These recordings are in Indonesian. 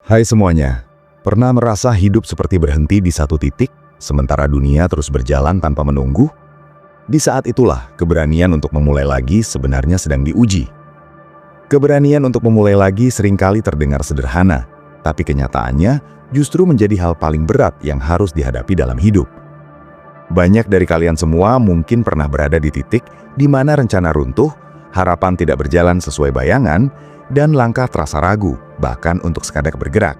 Hai semuanya, pernah merasa hidup seperti berhenti di satu titik, sementara dunia terus berjalan tanpa menunggu? Di saat itulah, keberanian untuk memulai lagi sebenarnya sedang diuji. Keberanian untuk memulai lagi seringkali terdengar sederhana, tapi kenyataannya justru menjadi hal paling berat yang harus dihadapi dalam hidup. Banyak dari kalian semua mungkin pernah berada di titik di mana rencana runtuh, harapan tidak berjalan sesuai bayangan, dan langkah terasa ragu, bahkan untuk sekadar bergerak.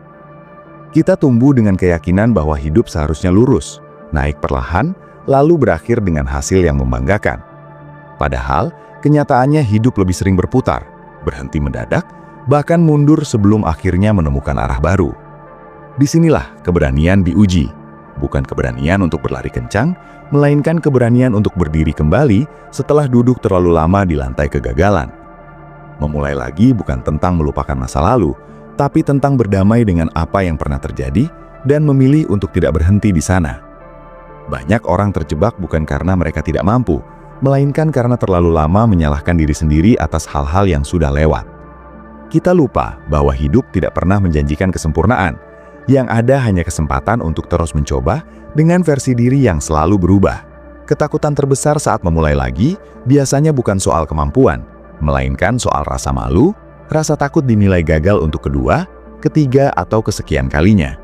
Kita tumbuh dengan keyakinan bahwa hidup seharusnya lurus, naik perlahan, lalu berakhir dengan hasil yang membanggakan. Padahal, kenyataannya hidup lebih sering berputar, berhenti mendadak, bahkan mundur sebelum akhirnya menemukan arah baru. Disinilah keberanian diuji, bukan keberanian untuk berlari kencang, melainkan keberanian untuk berdiri kembali setelah duduk terlalu lama di lantai kegagalan. Memulai lagi bukan tentang melupakan masa lalu, tapi tentang berdamai dengan apa yang pernah terjadi dan memilih untuk tidak berhenti di sana. Banyak orang terjebak bukan karena mereka tidak mampu, melainkan karena terlalu lama menyalahkan diri sendiri atas hal-hal yang sudah lewat. Kita lupa bahwa hidup tidak pernah menjanjikan kesempurnaan. Yang ada hanya kesempatan untuk terus mencoba dengan versi diri yang selalu berubah. Ketakutan terbesar saat memulai lagi biasanya bukan soal kemampuan, melainkan soal rasa malu, rasa takut dinilai gagal untuk kedua, ketiga, atau kesekian kalinya.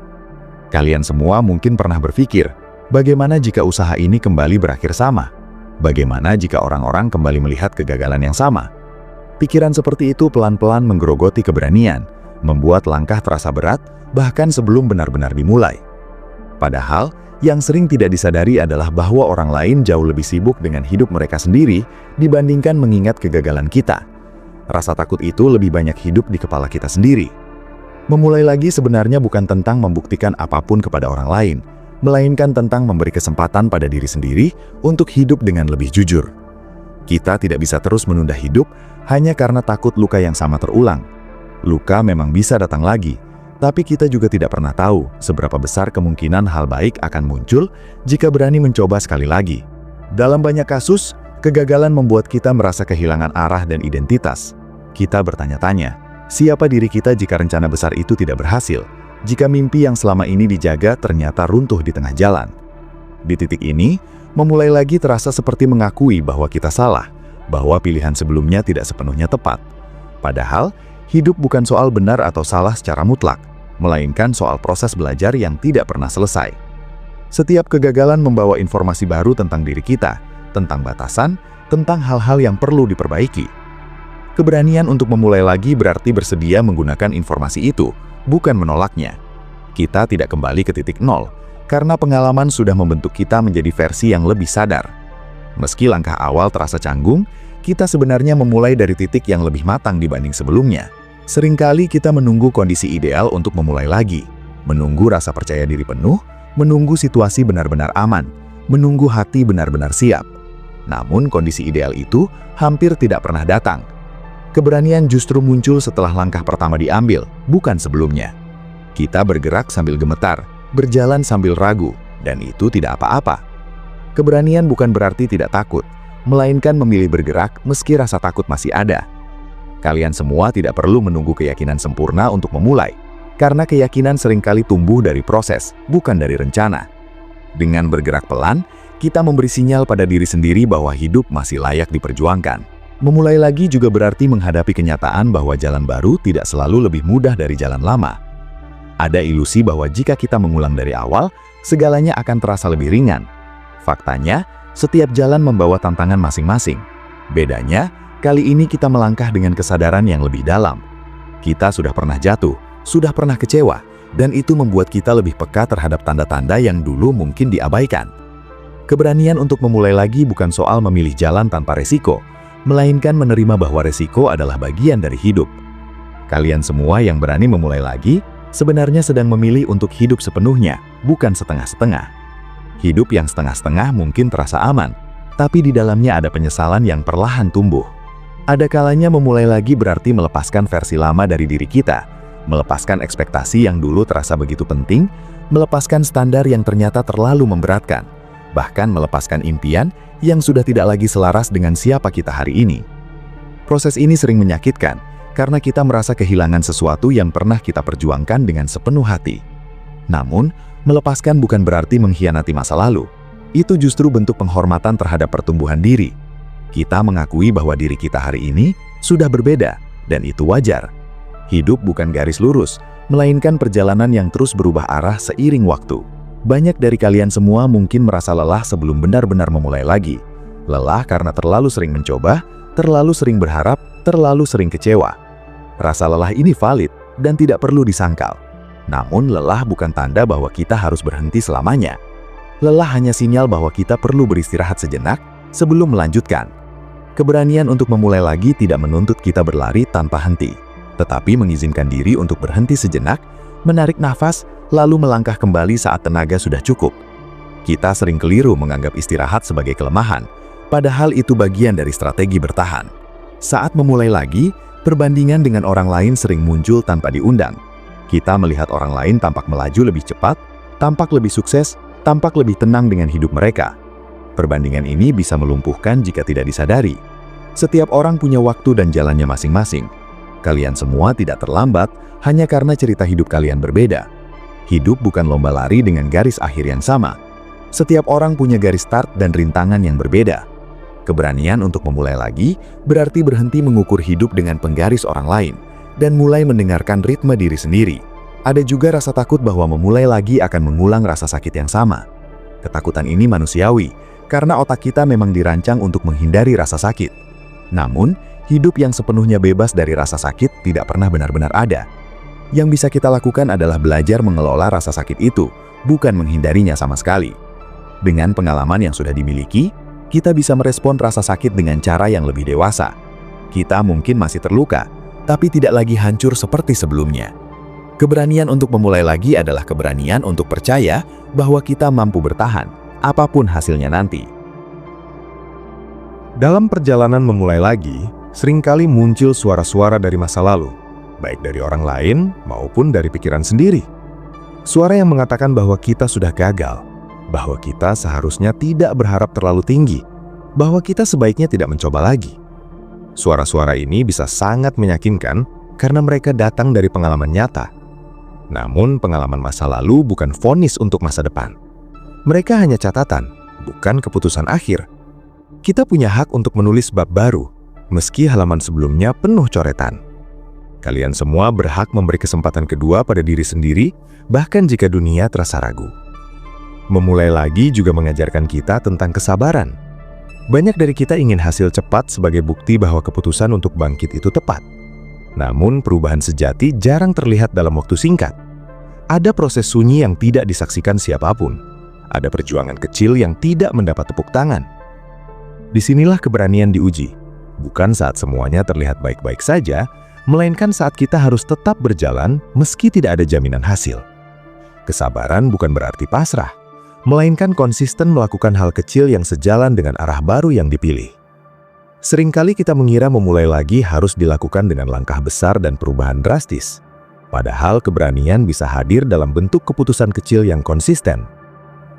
Kalian semua mungkin pernah berpikir, bagaimana jika usaha ini kembali berakhir sama? Bagaimana jika orang-orang kembali melihat kegagalan yang sama? Pikiran seperti itu pelan-pelan menggerogoti keberanian, membuat langkah terasa berat, bahkan sebelum benar-benar dimulai. Padahal, yang sering tidak disadari adalah bahwa orang lain jauh lebih sibuk dengan hidup mereka sendiri dibandingkan mengingat kegagalan kita. Rasa takut itu lebih banyak hidup di kepala kita sendiri. Memulai lagi sebenarnya bukan tentang membuktikan apapun kepada orang lain, melainkan tentang memberi kesempatan pada diri sendiri untuk hidup dengan lebih jujur. Kita tidak bisa terus menunda hidup hanya karena takut luka yang sama terulang. Luka memang bisa datang lagi, tapi kita juga tidak pernah tahu seberapa besar kemungkinan hal baik akan muncul jika berani mencoba sekali lagi. Dalam banyak kasus, kegagalan membuat kita merasa kehilangan arah dan identitas. Kita bertanya-tanya, siapa diri kita jika rencana besar itu tidak berhasil? Jika mimpi yang selama ini dijaga ternyata runtuh di tengah jalan. Di titik ini, memulai lagi terasa seperti mengakui bahwa kita salah, bahwa pilihan sebelumnya tidak sepenuhnya tepat. Padahal, hidup bukan soal benar atau salah secara mutlak, melainkan soal proses belajar yang tidak pernah selesai. Setiap kegagalan membawa informasi baru tentang diri kita, tentang batasan, tentang hal-hal yang perlu diperbaiki. Keberanian untuk memulai lagi berarti bersedia menggunakan informasi itu, bukan menolaknya. Kita tidak kembali ke titik nol, karena pengalaman sudah membentuk kita menjadi versi yang lebih sadar. Meski langkah awal terasa canggung, kita sebenarnya memulai dari titik yang lebih matang dibanding sebelumnya. Seringkali kita menunggu kondisi ideal untuk memulai lagi, menunggu rasa percaya diri penuh, menunggu situasi benar-benar aman, menunggu hati benar-benar siap. Namun kondisi ideal itu hampir tidak pernah datang. Keberanian justru muncul setelah langkah pertama diambil, bukan sebelumnya. Kita bergerak sambil gemetar, berjalan sambil ragu, dan itu tidak apa-apa. Keberanian bukan berarti tidak takut, melainkan memilih bergerak meski rasa takut masih ada. Kalian semua tidak perlu menunggu keyakinan sempurna untuk memulai, karena keyakinan seringkali tumbuh dari proses, bukan dari rencana. Dengan bergerak pelan, kita memberi sinyal pada diri sendiri bahwa hidup masih layak diperjuangkan. Memulai lagi juga berarti menghadapi kenyataan bahwa jalan baru tidak selalu lebih mudah dari jalan lama. Ada ilusi bahwa jika kita mengulang dari awal, segalanya akan terasa lebih ringan. Faktanya, setiap jalan membawa tantangan masing-masing. Bedanya, kali ini kita melangkah dengan kesadaran yang lebih dalam. Kita sudah pernah jatuh, sudah pernah kecewa, dan itu membuat kita lebih peka terhadap tanda-tanda yang dulu mungkin diabaikan. Keberanian untuk memulai lagi bukan soal memilih jalan tanpa resiko, melainkan menerima bahwa resiko adalah bagian dari hidup. Kalian semua yang berani memulai lagi, sebenarnya sedang memilih untuk hidup sepenuhnya, bukan setengah-setengah. Hidup yang setengah-setengah mungkin terasa aman, tapi di dalamnya ada penyesalan yang perlahan tumbuh. Ada kalanya memulai lagi berarti melepaskan versi lama dari diri kita, melepaskan ekspektasi yang dulu terasa begitu penting, melepaskan standar yang ternyata terlalu memberatkan, bahkan melepaskan impian yang sudah tidak lagi selaras dengan siapa kita hari ini. Proses ini sering menyakitkan, karena kita merasa kehilangan sesuatu yang pernah kita perjuangkan dengan sepenuh hati. Namun, melepaskan bukan berarti mengkhianati masa lalu. Itu justru bentuk penghormatan terhadap pertumbuhan diri. Kita mengakui bahwa diri kita hari ini sudah berbeda, dan itu wajar. Hidup bukan garis lurus, melainkan perjalanan yang terus berubah arah seiring waktu. Banyak dari kalian semua mungkin merasa lelah sebelum benar-benar memulai lagi. Lelah karena terlalu sering mencoba, terlalu sering berharap, terlalu sering kecewa. Rasa lelah ini valid dan tidak perlu disangkal. Namun lelah bukan tanda bahwa kita harus berhenti selamanya. Lelah hanya sinyal bahwa kita perlu beristirahat sejenak sebelum melanjutkan. Keberanian untuk memulai lagi tidak menuntut kita berlari tanpa henti, tetapi mengizinkan diri untuk berhenti sejenak, menarik nafas, lalu melangkah kembali saat tenaga sudah cukup. Kita sering keliru menganggap istirahat sebagai kelemahan, padahal itu bagian dari strategi bertahan. Saat memulai lagi, perbandingan dengan orang lain sering muncul tanpa diundang. Kita melihat orang lain tampak melaju lebih cepat, tampak lebih sukses, tampak lebih tenang dengan hidup mereka. Perbandingan ini bisa melumpuhkan jika tidak disadari. Setiap orang punya waktu dan jalannya masing-masing. Kalian semua tidak terlambat hanya karena cerita hidup kalian berbeda. Hidup bukan lomba lari dengan garis akhir yang sama. Setiap orang punya garis start dan rintangan yang berbeda. Keberanian untuk memulai lagi berarti berhenti mengukur hidup dengan penggaris orang lain dan mulai mendengarkan ritme diri sendiri. Ada juga rasa takut bahwa memulai lagi akan mengulang rasa sakit yang sama. Ketakutan ini manusiawi, karena otak kita memang dirancang untuk menghindari rasa sakit. Namun, hidup yang sepenuhnya bebas dari rasa sakit tidak pernah benar-benar ada. Yang bisa kita lakukan adalah belajar mengelola rasa sakit itu, bukan menghindarinya sama sekali. Dengan pengalaman yang sudah dimiliki, kita bisa merespon rasa sakit dengan cara yang lebih dewasa. Kita mungkin masih terluka, tapi tidak lagi hancur seperti sebelumnya. Keberanian untuk memulai lagi adalah keberanian untuk percaya bahwa kita mampu bertahan, apapun hasilnya nanti. Dalam perjalanan memulai lagi, seringkali muncul suara-suara dari masa lalu, baik dari orang lain maupun dari pikiran sendiri. Suara yang mengatakan bahwa kita sudah gagal, bahwa kita seharusnya tidak berharap terlalu tinggi, bahwa kita sebaiknya tidak mencoba lagi. Suara-suara ini bisa sangat meyakinkan karena mereka datang dari pengalaman nyata. Namun, pengalaman masa lalu bukan vonis untuk masa depan. Mereka hanya catatan, bukan keputusan akhir. Kita punya hak untuk menulis bab baru, meski halaman sebelumnya penuh coretan. Kalian semua berhak memberi kesempatan kedua pada diri sendiri, bahkan jika dunia terasa ragu. Memulai lagi juga mengajarkan kita tentang kesabaran. Banyak dari kita ingin hasil cepat sebagai bukti bahwa keputusan untuk bangkit itu tepat. Namun, perubahan sejati jarang terlihat dalam waktu singkat. Ada proses sunyi yang tidak disaksikan siapapun. Ada perjuangan kecil yang tidak mendapat tepuk tangan. Disinilah keberanian diuji. Bukan saat semuanya terlihat baik-baik saja, melainkan saat kita harus tetap berjalan meski tidak ada jaminan hasil. Kesabaran bukan berarti pasrah, melainkan konsisten melakukan hal kecil yang sejalan dengan arah baru yang dipilih. Seringkali kita mengira memulai lagi harus dilakukan dengan langkah besar dan perubahan drastis. Padahal keberanian bisa hadir dalam bentuk keputusan kecil yang konsisten.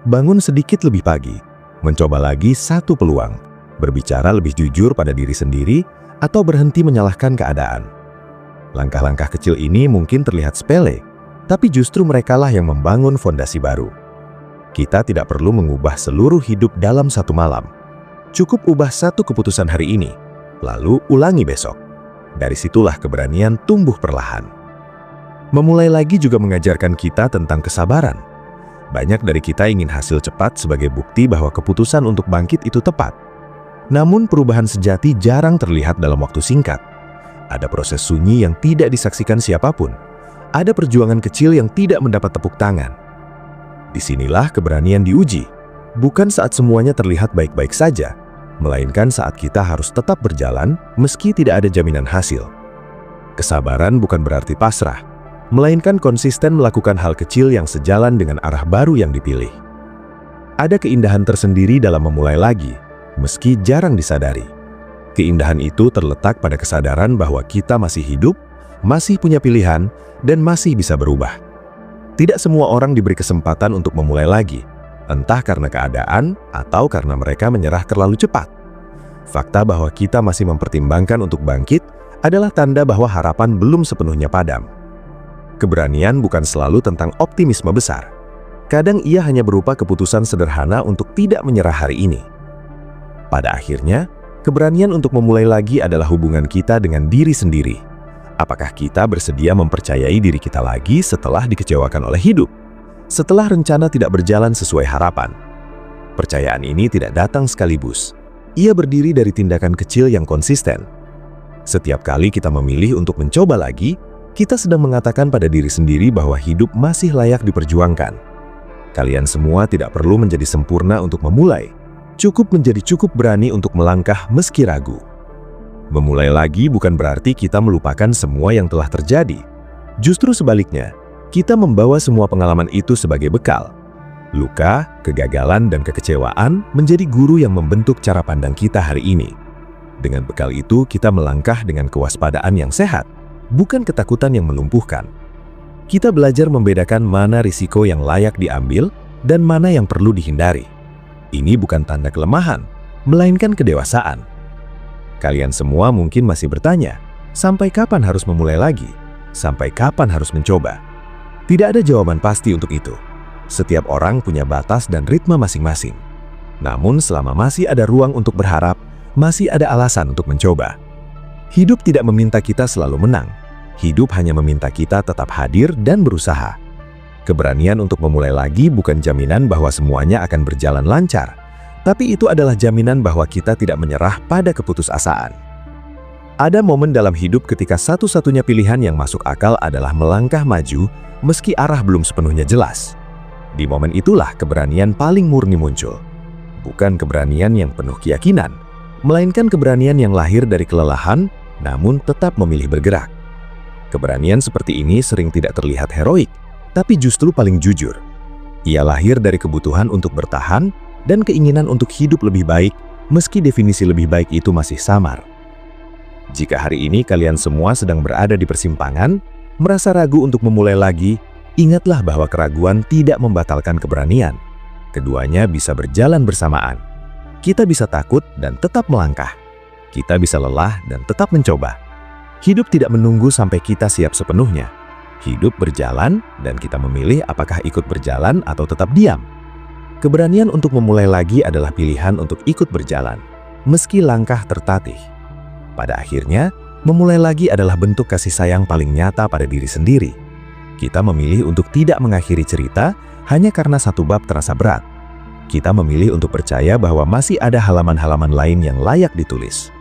Bangun sedikit lebih pagi, mencoba lagi satu peluang, berbicara lebih jujur pada diri sendiri, atau berhenti menyalahkan keadaan. Langkah-langkah kecil ini mungkin terlihat sepele, tapi justru merekalah yang membangun fondasi baru. Kita tidak perlu mengubah seluruh hidup dalam satu malam. Cukup ubah satu keputusan hari ini, lalu ulangi besok. Dari situlah keberanian tumbuh perlahan. Memulai lagi juga mengajarkan kita tentang kesabaran. Banyak dari kita ingin hasil cepat sebagai bukti bahwa keputusan untuk bangkit itu tepat. Namun perubahan sejati jarang terlihat dalam waktu singkat. Ada proses sunyi yang tidak disaksikan siapapun. Ada perjuangan kecil yang tidak mendapat tepuk tangan. Disinilah keberanian diuji. Bukan saat semuanya terlihat baik-baik saja, melainkan saat kita harus tetap berjalan meski tidak ada jaminan hasil. Kesabaran bukan berarti pasrah, melainkan konsisten melakukan hal kecil yang sejalan dengan arah baru yang dipilih. Ada keindahan tersendiri dalam memulai lagi, meski jarang disadari. Keindahan itu terletak pada kesadaran bahwa kita masih hidup, masih punya pilihan, dan masih bisa berubah. Tidak semua orang diberi kesempatan untuk memulai lagi, entah karena keadaan atau karena mereka menyerah terlalu cepat. Fakta bahwa kita masih mempertimbangkan untuk bangkit adalah tanda bahwa harapan belum sepenuhnya padam. Keberanian bukan selalu tentang optimisme besar. Kadang ia hanya berupa keputusan sederhana untuk tidak menyerah hari ini. Pada akhirnya, keberanian untuk memulai lagi adalah hubungan kita dengan diri sendiri. Apakah kita bersedia mempercayai diri kita lagi setelah dikecewakan oleh hidup? Setelah rencana tidak berjalan sesuai harapan? Percayaan ini tidak datang sekaligus. Ia berdiri dari tindakan kecil yang konsisten. Setiap kali kita memilih untuk mencoba lagi, kita sedang mengatakan pada diri sendiri bahwa hidup masih layak diperjuangkan. Kalian semua tidak perlu menjadi sempurna untuk memulai. Cukup menjadi cukup berani untuk melangkah meski ragu. Memulai lagi bukan berarti kita melupakan semua yang telah terjadi. Justru sebaliknya, kita membawa semua pengalaman itu sebagai bekal. Luka, kegagalan, dan kekecewaan menjadi guru yang membentuk cara pandang kita hari ini. Dengan bekal itu, kita melangkah dengan kewaspadaan yang sehat, bukan ketakutan yang melumpuhkan. Kita belajar membedakan mana risiko yang layak diambil dan mana yang perlu dihindari. Ini bukan tanda kelemahan, melainkan kedewasaan. Kalian semua mungkin masih bertanya, sampai kapan harus memulai lagi? Sampai kapan harus mencoba? Tidak ada jawaban pasti untuk itu. Setiap orang punya batas dan ritme masing-masing. Namun selama masih ada ruang untuk berharap, masih ada alasan untuk mencoba. Hidup tidak meminta kita selalu menang. Hidup hanya meminta kita tetap hadir dan berusaha. Keberanian untuk memulai lagi bukan jaminan bahwa semuanya akan berjalan lancar, tapi itu adalah jaminan bahwa kita tidak menyerah pada keputusasaan. Ada momen dalam hidup ketika satu-satunya pilihan yang masuk akal adalah melangkah maju meski arah belum sepenuhnya jelas. Di momen itulah keberanian paling murni muncul. Bukan keberanian yang penuh keyakinan, melainkan keberanian yang lahir dari kelelahan namun tetap memilih bergerak. Keberanian seperti ini sering tidak terlihat heroik, tapi justru paling jujur. Ia lahir dari kebutuhan untuk bertahan dan keinginan untuk hidup lebih baik, meski definisi lebih baik itu masih samar. Jika hari ini kalian semua sedang berada di persimpangan, merasa ragu untuk memulai lagi, ingatlah bahwa keraguan tidak membatalkan keberanian. Keduanya bisa berjalan bersamaan. Kita bisa takut dan tetap melangkah. Kita bisa lelah dan tetap mencoba. Hidup tidak menunggu sampai kita siap sepenuhnya. Hidup berjalan dan kita memilih apakah ikut berjalan atau tetap diam. Keberanian untuk memulai lagi adalah pilihan untuk ikut berjalan, meski langkah tertatih. Pada akhirnya, memulai lagi adalah bentuk kasih sayang paling nyata pada diri sendiri. Kita memilih untuk tidak mengakhiri cerita hanya karena satu bab terasa berat. Kita memilih untuk percaya bahwa masih ada halaman-halaman lain yang layak ditulis.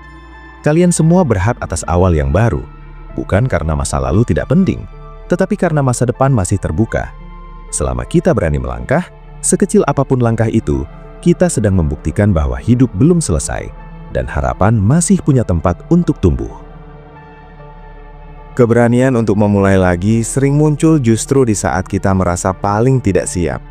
Kalian semua berhak atas awal yang baru, bukan karena masa lalu tidak penting, tetapi karena masa depan masih terbuka. Selama kita berani melangkah, sekecil apapun langkah itu, kita sedang membuktikan bahwa hidup belum selesai, dan harapan masih punya tempat untuk tumbuh. Keberanian untuk memulai lagi sering muncul justru di saat kita merasa paling tidak siap,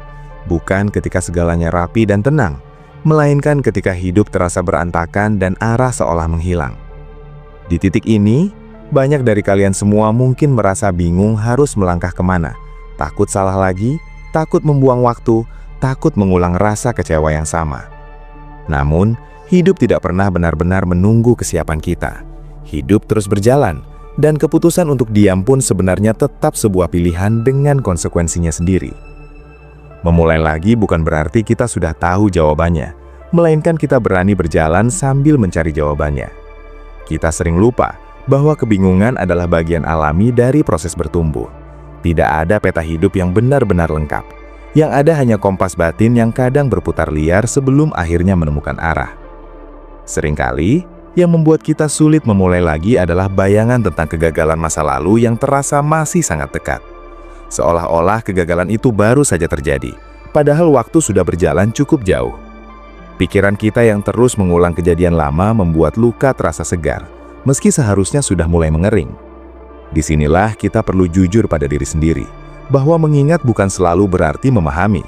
bukan ketika segalanya rapi dan tenang, melainkan ketika hidup terasa berantakan dan arah seolah menghilang. Di titik ini, banyak dari kalian semua mungkin merasa bingung harus melangkah kemana. Takut salah lagi, takut membuang waktu, takut mengulang rasa kecewa yang sama. Namun, hidup tidak pernah benar-benar menunggu kesiapan kita. Hidup terus berjalan, dan keputusan untuk diam pun sebenarnya tetap sebuah pilihan dengan konsekuensinya sendiri. Memulai lagi bukan berarti kita sudah tahu jawabannya, melainkan kita berani berjalan sambil mencari jawabannya. Kita sering lupa bahwa kebingungan adalah bagian alami dari proses bertumbuh. Tidak ada peta hidup yang benar-benar lengkap. Yang ada hanya kompas batin yang kadang berputar liar sebelum akhirnya menemukan arah. Seringkali, yang membuat kita sulit memulai lagi adalah bayangan tentang kegagalan masa lalu yang terasa masih sangat dekat. Seolah-olah kegagalan itu baru saja terjadi, padahal waktu sudah berjalan cukup jauh. Pikiran kita yang terus mengulang kejadian lama membuat luka terasa segar, meski seharusnya sudah mulai mengering. Disinilah kita perlu jujur pada diri sendiri, bahwa mengingat bukan selalu berarti memahami.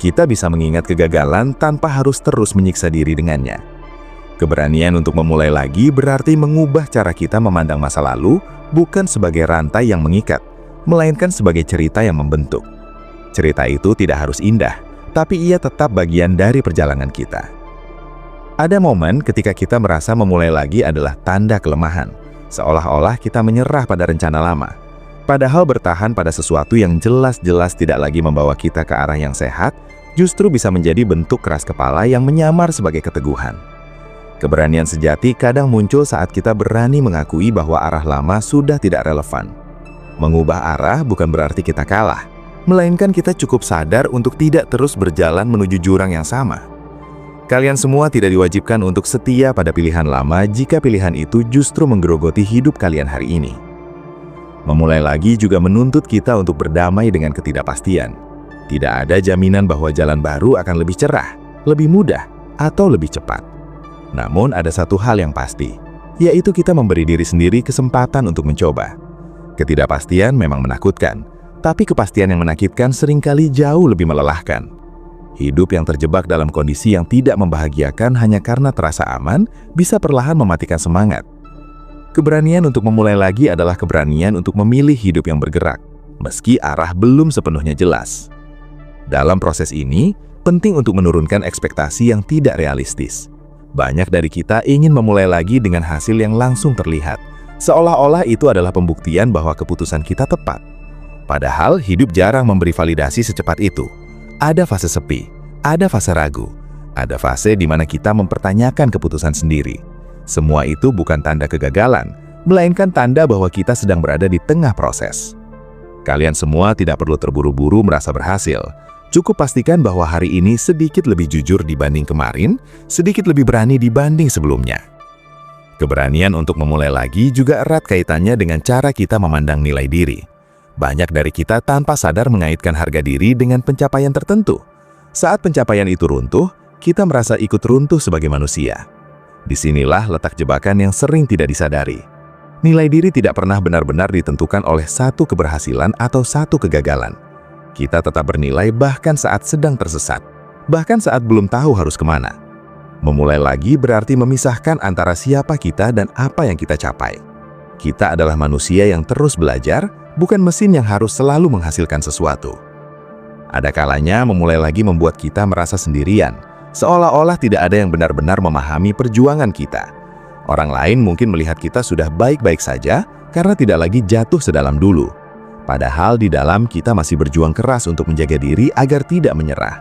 Kita bisa mengingat kegagalan tanpa harus terus menyiksa diri dengannya. Keberanian untuk memulai lagi berarti mengubah cara kita memandang masa lalu, bukan sebagai rantai yang mengikat, melainkan sebagai cerita yang membentuk. Cerita itu tidak harus indah, tapi ia tetap bagian dari perjalanan kita. Ada momen ketika kita merasa memulai lagi adalah tanda kelemahan, Seolah-olah kita menyerah pada rencana lama. Padahal bertahan pada sesuatu yang jelas-jelas tidak lagi membawa kita ke arah yang sehat, justru bisa menjadi bentuk keras kepala yang menyamar sebagai keteguhan. Keberanian sejati kadang muncul saat kita berani mengakui bahwa arah lama sudah tidak relevan. Mengubah arah bukan berarti kita kalah, melainkan kita cukup sadar untuk tidak terus berjalan menuju jurang yang sama. Kalian semua tidak diwajibkan untuk setia pada pilihan lama jika pilihan itu justru menggerogoti hidup kalian hari ini. Memulai lagi juga menuntut kita untuk berdamai dengan ketidakpastian. Tidak ada jaminan bahwa jalan baru akan lebih cerah, lebih mudah, atau lebih cepat. Namun ada satu hal yang pasti, yaitu kita memberi diri sendiri kesempatan untuk mencoba. Ketidakpastian memang menakutkan, tapi kepastian yang menakutkan seringkali jauh lebih melelahkan. Hidup yang terjebak dalam kondisi yang tidak membahagiakan hanya karena terasa aman, bisa perlahan mematikan semangat. Keberanian untuk memulai lagi adalah keberanian untuk memilih hidup yang bergerak, meski arah belum sepenuhnya jelas. Dalam proses ini, penting untuk menurunkan ekspektasi yang tidak realistis. Banyak dari kita ingin memulai lagi dengan hasil yang langsung terlihat, seolah-olah itu adalah pembuktian bahwa keputusan kita tepat. Padahal hidup jarang memberi validasi secepat itu. Ada fase sepi, ada fase ragu, ada fase di mana kita mempertanyakan keputusan sendiri. Semua itu bukan tanda kegagalan, melainkan tanda bahwa kita sedang berada di tengah proses. Kalian semua tidak perlu terburu-buru merasa berhasil. Cukup pastikan bahwa hari ini sedikit lebih jujur dibanding kemarin, sedikit lebih berani dibanding sebelumnya. Keberanian untuk memulai lagi juga erat kaitannya dengan cara kita memandang nilai diri. Banyak dari kita tanpa sadar mengaitkan harga diri dengan pencapaian tertentu. Saat pencapaian itu runtuh, kita merasa ikut runtuh sebagai manusia. Disinilah letak jebakan yang sering tidak disadari. Nilai diri tidak pernah benar-benar ditentukan oleh satu keberhasilan atau satu kegagalan. Kita tetap bernilai bahkan saat sedang tersesat, bahkan saat belum tahu harus kemana. Memulai lagi berarti memisahkan antara siapa kita dan apa yang kita capai. Kita adalah manusia yang terus belajar, bukan mesin yang harus selalu menghasilkan sesuatu. Ada kalanya memulai lagi membuat kita merasa sendirian, seolah-olah tidak ada yang benar-benar memahami perjuangan kita. Orang lain mungkin melihat kita sudah baik-baik saja karena tidak lagi jatuh sedalam dulu. Padahal di dalam kita masih berjuang keras untuk menjaga diri agar tidak menyerah.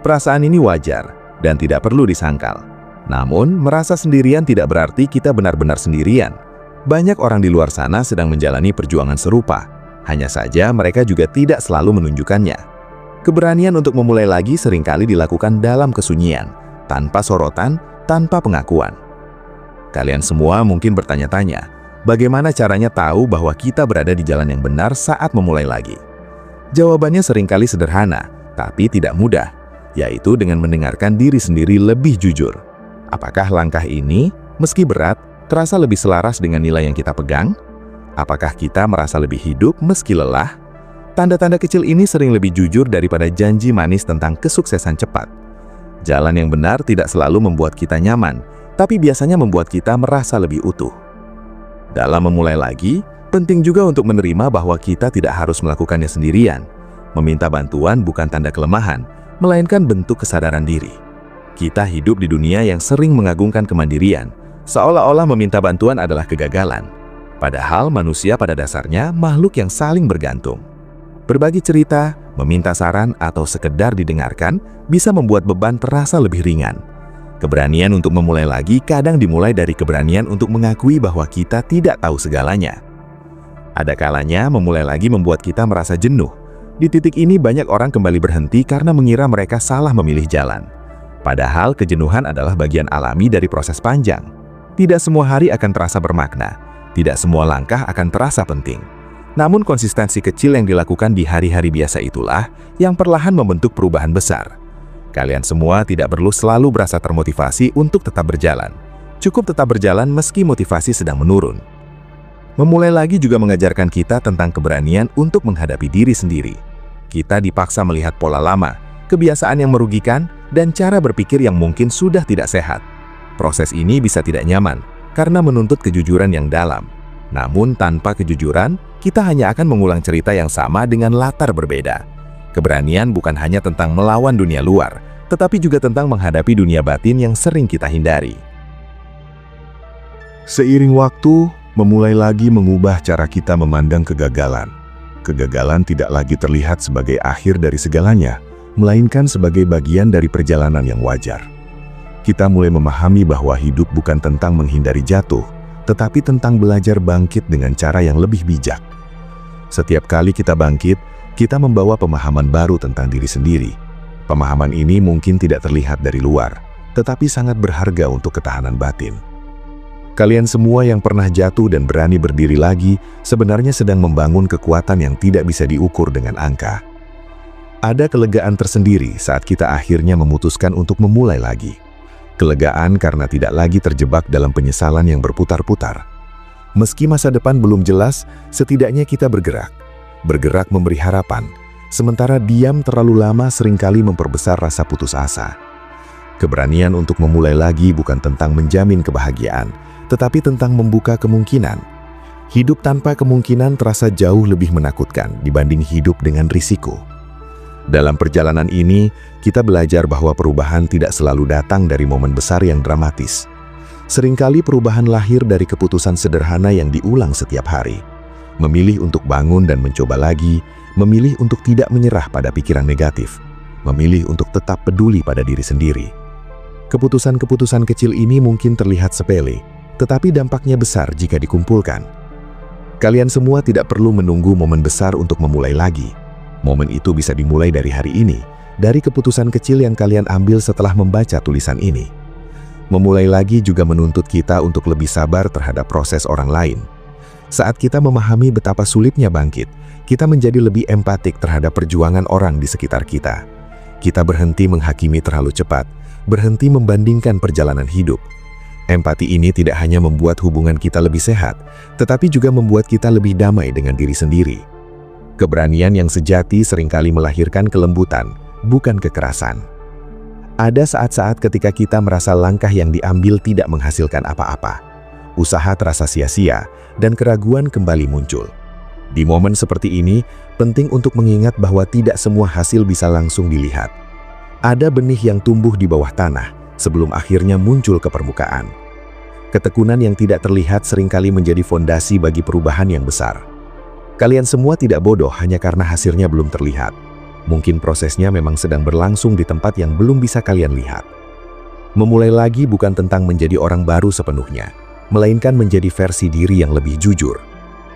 Perasaan ini wajar dan tidak perlu disangkal. Namun, merasa sendirian tidak berarti kita benar-benar sendirian. Banyak orang di luar sana sedang menjalani perjuangan serupa. Hanya saja mereka juga tidak selalu menunjukkannya. Keberanian untuk memulai lagi seringkali dilakukan dalam kesunyian, tanpa sorotan, tanpa pengakuan. Kalian semua mungkin bertanya-tanya, bagaimana caranya tahu bahwa kita berada di jalan yang benar saat memulai lagi? Jawabannya seringkali sederhana, tapi tidak mudah, yaitu dengan mendengarkan diri sendiri lebih jujur. Apakah langkah ini, meski berat, terasa lebih selaras dengan nilai yang kita pegang? Apakah kita merasa lebih hidup meski lelah? Tanda-tanda kecil ini sering lebih jujur daripada janji manis tentang kesuksesan cepat. Jalan yang benar tidak selalu membuat kita nyaman, tapi biasanya membuat kita merasa lebih utuh. Dalam memulai lagi, penting juga untuk menerima bahwa kita tidak harus melakukannya sendirian. Meminta bantuan bukan tanda kelemahan, melainkan bentuk kesadaran diri. Kita hidup di dunia yang sering mengagungkan kemandirian, seolah-olah meminta bantuan adalah kegagalan. Padahal manusia pada dasarnya makhluk yang saling bergantung. Berbagi cerita, meminta saran, atau sekedar didengarkan bisa membuat beban terasa lebih ringan. Keberanian untuk memulai lagi kadang dimulai dari keberanian untuk mengakui bahwa kita tidak tahu segalanya. Ada kalanya memulai lagi membuat kita merasa jenuh. Di titik ini banyak orang kembali berhenti karena mengira mereka salah memilih jalan. Padahal kejenuhan adalah bagian alami dari proses panjang. Tidak semua hari akan terasa bermakna. Tidak semua langkah akan terasa penting. Namun konsistensi kecil yang dilakukan di hari-hari biasa itulah yang perlahan membentuk perubahan besar. Kalian semua tidak perlu selalu berasa termotivasi untuk tetap berjalan. Cukup tetap berjalan meski motivasi sedang menurun. Memulai lagi juga mengajarkan kita tentang keberanian untuk menghadapi diri sendiri. Kita dipaksa melihat pola lama, kebiasaan yang merugikan, dan cara berpikir yang mungkin sudah tidak sehat. Proses ini bisa tidak nyaman karena menuntut kejujuran yang dalam. Namun tanpa kejujuran, kita hanya akan mengulang cerita yang sama dengan latar berbeda. Keberanian bukan hanya tentang melawan dunia luar, tetapi juga tentang menghadapi dunia batin yang sering kita hindari. Seiring waktu, Memulai lagi mengubah cara kita memandang kegagalan. Kegagalan tidak lagi terlihat sebagai akhir dari segalanya, melainkan sebagai bagian dari perjalanan yang wajar. Kita mulai memahami bahwa hidup bukan tentang menghindari jatuh, tetapi tentang belajar bangkit dengan cara yang lebih bijak. Setiap kali kita bangkit, kita membawa pemahaman baru tentang diri sendiri. Pemahaman ini mungkin tidak terlihat dari luar, tetapi sangat berharga untuk ketahanan batin. Kalian semua yang pernah jatuh dan berani berdiri lagi, sebenarnya sedang membangun kekuatan yang tidak bisa diukur dengan angka. Ada kelegaan tersendiri saat kita akhirnya memutuskan untuk memulai lagi. Kelegaan karena tidak lagi terjebak dalam penyesalan yang berputar-putar. Meski masa depan belum jelas, setidaknya kita bergerak. Bergerak memberi harapan, sementara diam terlalu lama seringkali memperbesar rasa putus asa. Keberanian untuk memulai lagi bukan tentang menjamin kebahagiaan, tetapi tentang membuka kemungkinan. Hidup tanpa kemungkinan terasa jauh lebih menakutkan dibanding hidup dengan risiko. Dalam perjalanan ini, kita belajar bahwa perubahan tidak selalu datang dari momen besar yang dramatis. Seringkali perubahan lahir dari keputusan sederhana yang diulang setiap hari. Memilih untuk bangun dan mencoba lagi, memilih untuk tidak menyerah pada pikiran negatif, memilih untuk tetap peduli pada diri sendiri. Keputusan-keputusan kecil ini mungkin terlihat sepele, tetapi dampaknya besar jika dikumpulkan. Kalian semua tidak perlu menunggu momen besar untuk memulai lagi. Momen itu bisa dimulai dari hari ini, dari keputusan kecil yang kalian ambil setelah membaca tulisan ini. Memulai lagi juga menuntut kita untuk lebih sabar terhadap proses orang lain. Saat kita memahami betapa sulitnya bangkit, kita menjadi lebih empatik terhadap perjuangan orang di sekitar kita. Kita berhenti menghakimi terlalu cepat, berhenti membandingkan perjalanan hidup. Empati ini tidak hanya membuat hubungan kita lebih sehat, tetapi juga membuat kita lebih damai dengan diri sendiri. Keberanian yang sejati seringkali melahirkan kelembutan, bukan kekerasan. Ada saat-saat ketika kita merasa langkah yang diambil tidak menghasilkan apa-apa. Usaha terasa sia-sia, dan keraguan kembali muncul. Di momen seperti ini, penting untuk mengingat bahwa tidak semua hasil bisa langsung dilihat. Ada benih yang tumbuh di bawah tanah, sebelum akhirnya muncul ke permukaan. Ketekunan yang tidak terlihat seringkali menjadi fondasi bagi perubahan yang besar. Kalian semua tidak bodoh hanya karena hasilnya belum terlihat. Mungkin prosesnya memang sedang berlangsung di tempat yang belum bisa kalian lihat. Memulai lagi bukan tentang menjadi orang baru sepenuhnya, melainkan menjadi versi diri yang lebih jujur.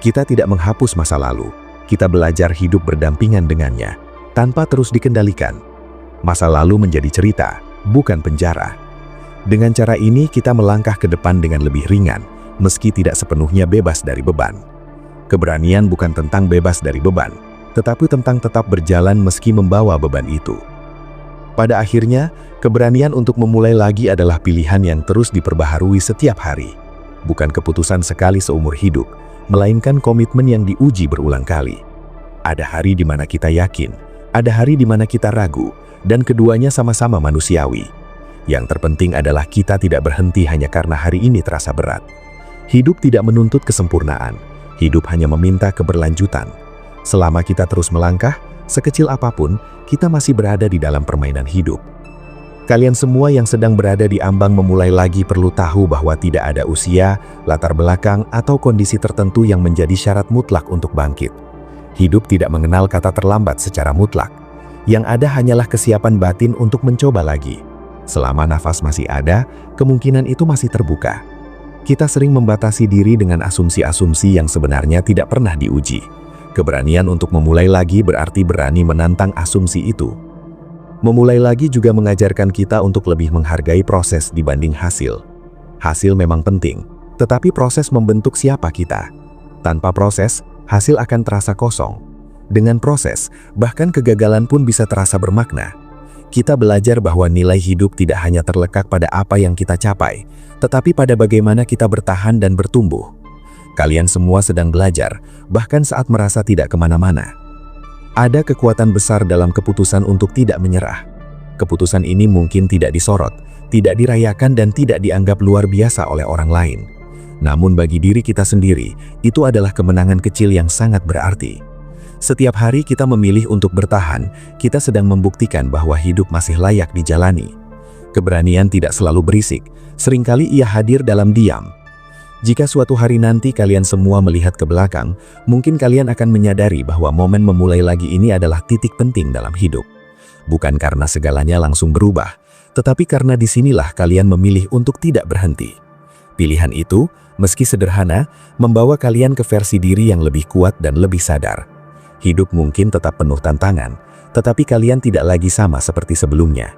Kita tidak menghapus masa lalu, kita belajar hidup berdampingan dengannya, tanpa terus dikendalikan. Masa lalu menjadi cerita, bukan penjara. Dengan cara ini kita melangkah ke depan dengan lebih ringan, meski tidak sepenuhnya bebas dari beban. Keberanian bukan tentang bebas dari beban, tetapi tentang tetap berjalan meski membawa beban itu. Pada akhirnya, keberanian untuk memulai lagi adalah pilihan yang terus diperbaharui setiap hari. Bukan keputusan sekali seumur hidup, melainkan komitmen yang diuji berulang kali. Ada hari di mana kita yakin, ada hari di mana kita ragu, dan keduanya sama-sama manusiawi. Yang terpenting adalah kita tidak berhenti hanya karena hari ini terasa berat. Hidup tidak menuntut kesempurnaan, hidup hanya meminta keberlanjutan. Selama kita terus melangkah, sekecil apapun, kita masih berada di dalam permainan hidup. Kalian semua yang sedang berada di ambang memulai lagi perlu tahu bahwa tidak ada usia, latar belakang, atau kondisi tertentu yang menjadi syarat mutlak untuk bangkit. Hidup tidak mengenal kata terlambat secara mutlak. Yang ada hanyalah kesiapan batin untuk mencoba lagi. Selama nafas masih ada, kemungkinan itu masih terbuka. Kita sering membatasi diri dengan asumsi-asumsi yang sebenarnya tidak pernah diuji. Keberanian untuk memulai lagi berarti berani menantang asumsi itu. Memulai lagi juga mengajarkan kita untuk lebih menghargai proses dibanding hasil. Hasil memang penting, tetapi proses membentuk siapa kita. Tanpa proses, hasil akan terasa kosong. Dengan proses, bahkan kegagalan pun bisa terasa bermakna. Kita belajar bahwa nilai hidup tidak hanya terletak pada apa yang kita capai, tetapi pada bagaimana kita bertahan dan bertumbuh. Kalian semua sedang belajar, bahkan saat merasa tidak kemana-mana. Ada kekuatan besar dalam keputusan untuk tidak menyerah. Keputusan ini mungkin tidak disorot, tidak dirayakan dan tidak dianggap luar biasa oleh orang lain. Namun bagi diri kita sendiri, itu adalah kemenangan kecil yang sangat berarti. Setiap hari kita memilih untuk bertahan, kita sedang membuktikan bahwa hidup masih layak dijalani. Keberanian tidak selalu berisik, seringkali ia hadir dalam diam. Jika suatu hari nanti kalian semua melihat ke belakang, mungkin kalian akan menyadari bahwa momen memulai lagi ini adalah titik penting dalam hidup. Bukan karena segalanya langsung berubah, tetapi karena disinilah kalian memilih untuk tidak berhenti. Pilihan itu, meski sederhana, membawa kalian ke versi diri yang lebih kuat dan lebih sadar. Hidup mungkin tetap penuh tantangan, tetapi kalian tidak lagi sama seperti sebelumnya.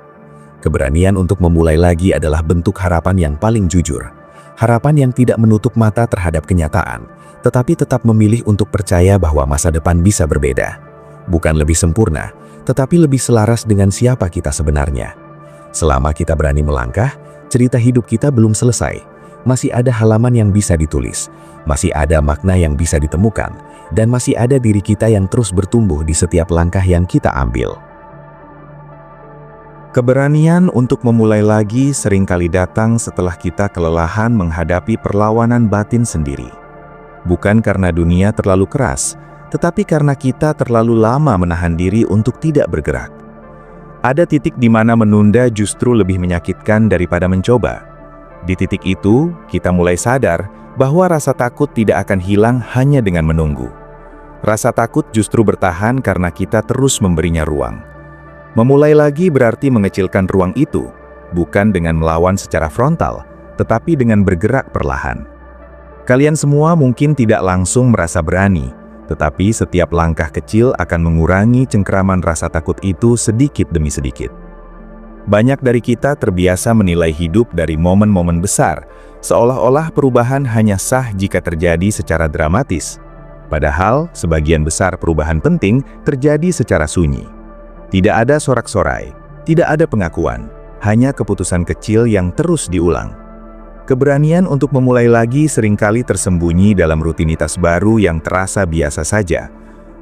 Keberanian untuk memulai lagi adalah bentuk harapan yang paling jujur. Harapan yang tidak menutup mata terhadap kenyataan, tetapi tetap memilih untuk percaya bahwa masa depan bisa berbeda. Bukan lebih sempurna, tetapi lebih selaras dengan siapa kita sebenarnya. Selama kita berani melangkah, cerita hidup kita belum selesai. Masih ada halaman yang bisa ditulis, masih ada makna yang bisa ditemukan, dan masih ada diri kita yang terus bertumbuh di setiap langkah yang kita ambil. Keberanian untuk memulai lagi seringkali datang setelah kita kelelahan menghadapi perlawanan batin sendiri. Bukan karena dunia terlalu keras, tetapi karena kita terlalu lama menahan diri untuk tidak bergerak. Ada titik di mana menunda justru lebih menyakitkan daripada mencoba. Di titik itu, kita mulai sadar bahwa rasa takut tidak akan hilang hanya dengan menunggu. Rasa takut justru bertahan karena kita terus memberinya ruang. Memulai lagi berarti mengecilkan ruang itu, bukan dengan melawan secara frontal, tetapi dengan bergerak perlahan. Kalian semua mungkin tidak langsung merasa berani, tetapi setiap langkah kecil akan mengurangi cengkeraman rasa takut itu sedikit demi sedikit. Banyak dari kita terbiasa menilai hidup dari momen-momen besar, seolah-olah perubahan hanya sah jika terjadi secara dramatis. Padahal, sebagian besar perubahan penting terjadi secara sunyi. Tidak ada sorak-sorai, tidak ada pengakuan, hanya keputusan kecil yang terus diulang. Keberanian untuk memulai lagi seringkali tersembunyi dalam rutinitas baru yang terasa biasa saja.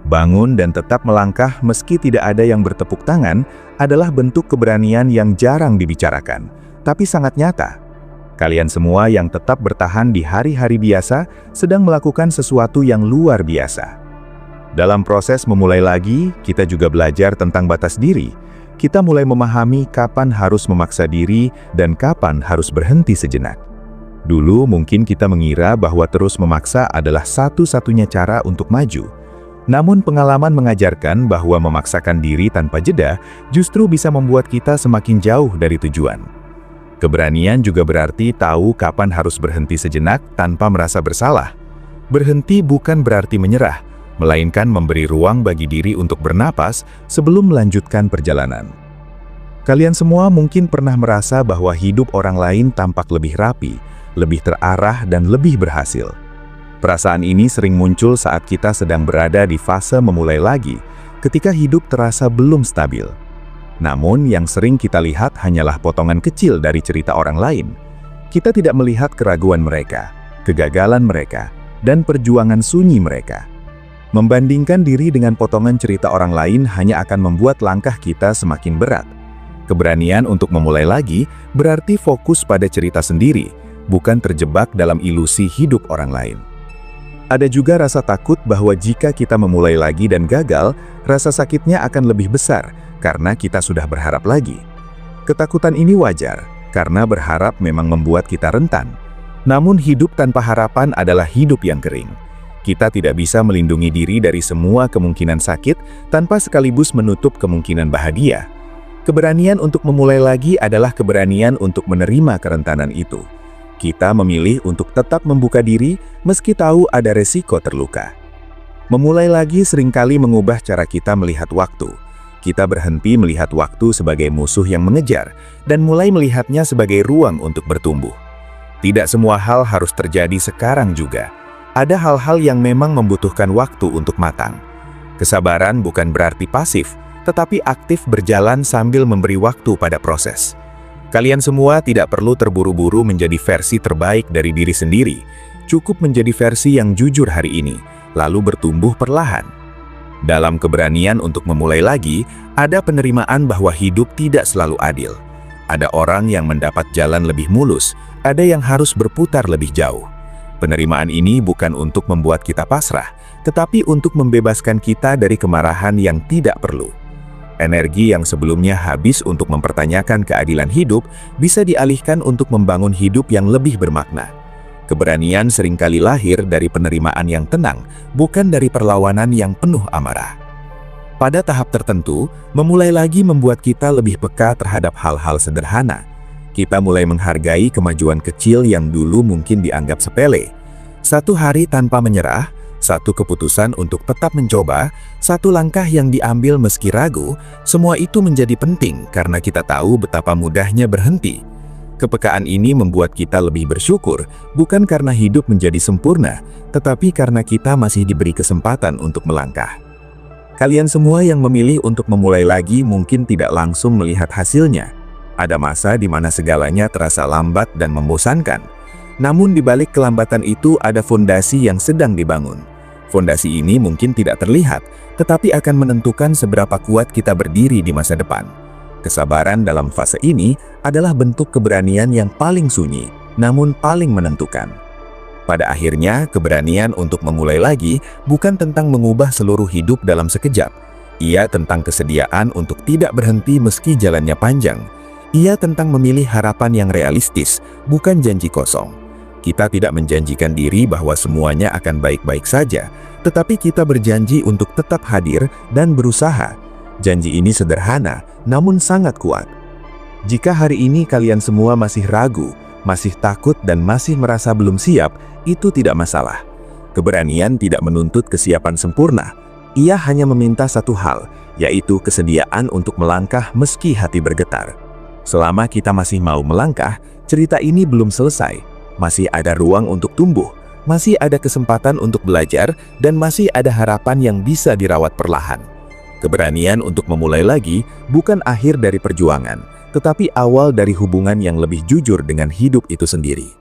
Bangun dan tetap melangkah meski tidak ada yang bertepuk tangan adalah bentuk keberanian yang jarang dibicarakan, tapi sangat nyata. Kalian semua yang tetap bertahan di hari-hari biasa sedang melakukan sesuatu yang luar biasa. Dalam proses memulai lagi, kita juga belajar tentang batas diri. Kita mulai memahami kapan harus memaksa diri dan kapan harus berhenti sejenak. Dulu mungkin kita mengira bahwa terus memaksa adalah satu-satunya cara untuk maju. Namun pengalaman mengajarkan bahwa memaksakan diri tanpa jeda justru bisa membuat kita semakin jauh dari tujuan. Keberanian juga berarti tahu kapan harus berhenti sejenak tanpa merasa bersalah. Berhenti bukan berarti menyerah, melainkan memberi ruang bagi diri untuk bernapas sebelum melanjutkan perjalanan. Kalian semua mungkin pernah merasa bahwa hidup orang lain tampak lebih rapi, lebih terarah, dan lebih berhasil. Perasaan ini sering muncul saat kita sedang berada di fase memulai lagi, ketika hidup terasa belum stabil. Namun yang sering kita lihat hanyalah potongan kecil dari cerita orang lain. Kita tidak melihat keraguan mereka, kegagalan mereka, dan perjuangan sunyi mereka. Membandingkan diri dengan potongan cerita orang lain hanya akan membuat langkah kita semakin berat. Keberanian untuk memulai lagi berarti fokus pada cerita sendiri, bukan terjebak dalam ilusi hidup orang lain. Ada juga rasa takut bahwa jika kita memulai lagi dan gagal, rasa sakitnya akan lebih besar karena kita sudah berharap lagi. Ketakutan ini wajar, karena berharap memang membuat kita rentan. Namun hidup tanpa harapan adalah hidup yang kering. Kita tidak bisa melindungi diri dari semua kemungkinan sakit tanpa sekaligus menutup kemungkinan bahagia. Keberanian untuk memulai lagi adalah keberanian untuk menerima kerentanan itu. Kita memilih untuk tetap membuka diri meski tahu ada resiko terluka. Memulai lagi seringkali mengubah cara kita melihat waktu. Kita berhenti melihat waktu sebagai musuh yang mengejar dan mulai melihatnya sebagai ruang untuk bertumbuh. Tidak semua hal harus terjadi sekarang juga. Ada hal-hal yang memang membutuhkan waktu untuk matang. Kesabaran bukan berarti pasif, tetapi aktif berjalan sambil memberi waktu pada proses. Kalian semua tidak perlu terburu-buru menjadi versi terbaik dari diri sendiri. Cukup menjadi versi yang jujur hari ini, lalu bertumbuh perlahan. Dalam keberanian untuk memulai lagi, ada penerimaan bahwa hidup tidak selalu adil. Ada orang yang mendapat jalan lebih mulus, ada yang harus berputar lebih jauh. Penerimaan ini bukan untuk membuat kita pasrah, tetapi untuk membebaskan kita dari kemarahan yang tidak perlu. Energi yang sebelumnya habis untuk mempertanyakan keadilan hidup bisa dialihkan untuk membangun hidup yang lebih bermakna. Keberanian seringkali lahir dari penerimaan yang tenang, bukan dari perlawanan yang penuh amarah. Pada tahap tertentu, memulai lagi membuat kita lebih peka terhadap hal-hal sederhana. Kita mulai menghargai kemajuan kecil yang dulu mungkin dianggap sepele. Satu hari tanpa menyerah, satu keputusan untuk tetap mencoba, satu langkah yang diambil meski ragu, semua itu menjadi penting karena kita tahu betapa mudahnya berhenti. Kepekaan ini membuat kita lebih bersyukur, bukan karena hidup menjadi sempurna, tetapi karena kita masih diberi kesempatan untuk melangkah. Kalian semua yang memilih untuk memulai lagi mungkin tidak langsung melihat hasilnya. Ada masa di mana segalanya terasa lambat dan membosankan. Namun di balik kelambatan itu ada fondasi yang sedang dibangun. Fondasi ini mungkin tidak terlihat, tetapi akan menentukan seberapa kuat kita berdiri di masa depan. Kesabaran dalam fase ini adalah bentuk keberanian yang paling sunyi, namun paling menentukan. Pada akhirnya, keberanian untuk memulai lagi bukan tentang mengubah seluruh hidup dalam sekejap. Ia tentang kesediaan untuk tidak berhenti meski jalannya panjang. Ia tentang memilih harapan yang realistis, bukan janji kosong. Kita tidak menjanjikan diri bahwa semuanya akan baik-baik saja, tetapi kita berjanji untuk tetap hadir dan berusaha. Janji ini sederhana, namun sangat kuat. Jika hari ini kalian semua masih ragu, masih takut dan masih merasa belum siap, itu tidak masalah. Keberanian tidak menuntut kesiapan sempurna. Ia hanya meminta satu hal, yaitu kesediaan untuk melangkah meski hati bergetar. Selama kita masih mau melangkah, cerita ini belum selesai. Masih ada ruang untuk tumbuh, masih ada kesempatan untuk belajar, dan masih ada harapan yang bisa dirawat perlahan. Keberanian untuk memulai lagi bukan akhir dari perjuangan, tetapi awal dari hubungan yang lebih jujur dengan hidup itu sendiri.